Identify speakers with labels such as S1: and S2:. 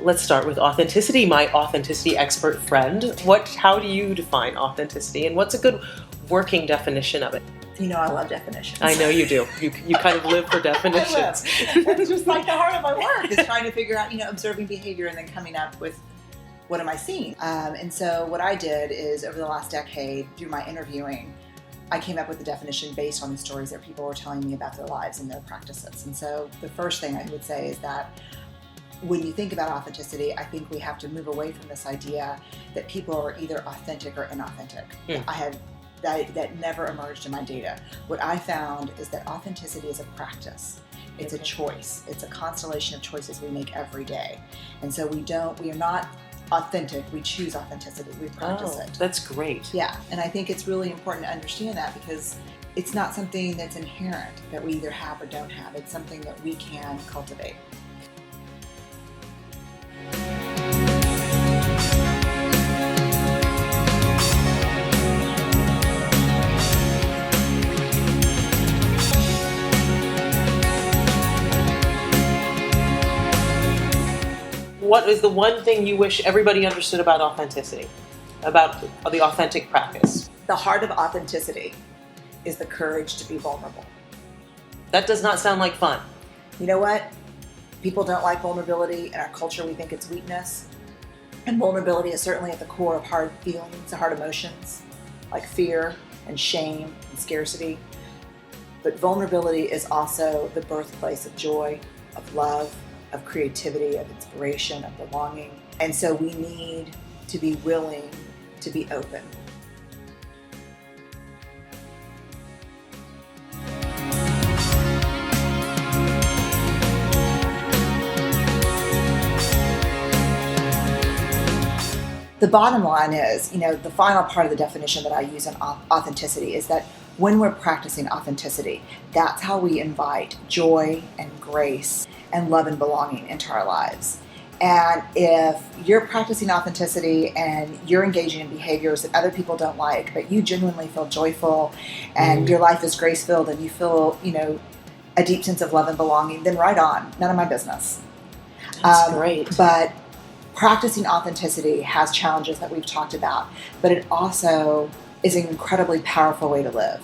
S1: let's start with authenticity, my authenticity expert friend. How do you define authenticity, and what's a good working definition of it?
S2: You know, I love definitions.
S1: I know you do. You kind of live for definitions.
S2: It's just like the heart of my work is trying to figure out, observing behavior and then coming up with what am I seeing? And so what I did is over the last decade, through my interviewing, I came up with a definition based on the stories that people were telling me about their lives and their practices. And so the first thing I would say is that when you think about authenticity, I think we have to move away from this idea that people are either authentic or inauthentic. That never emerged in my data. What I found is that authenticity is a practice. It's a choice. It's a constellation of choices we make every day. And so we are not authentic, we choose authenticity, we practice it.
S1: That's great.
S2: Yeah, and I think it's really important to understand that because it's not something that's inherent that we either have or don't have. It's something that we can cultivate.
S1: What is the one thing you wish everybody understood about authenticity, about the authentic practice?
S2: The heart of authenticity is the courage to be vulnerable.
S1: That does not sound like fun.
S2: You know what? People don't like vulnerability. In our culture, we think it's weakness. And vulnerability is certainly at the core of hard feelings, hard emotions, like fear and shame and scarcity. But vulnerability is also the birthplace of joy, of love, of creativity, of inspiration, of belonging. And so we need to be willing to be open. The bottom line is, the final part of the definition that I use on authenticity is that when we're practicing authenticity, that's how we invite joy and grace and love and belonging into our lives. And if you're practicing authenticity and you're engaging in behaviors that other people don't like, but you genuinely feel joyful and your life is grace-filled and you feel, a deep sense of love and belonging, then right on. None of my business.
S1: That's great.
S2: But practicing authenticity has challenges that we've talked about, but it also is an incredibly powerful way to live.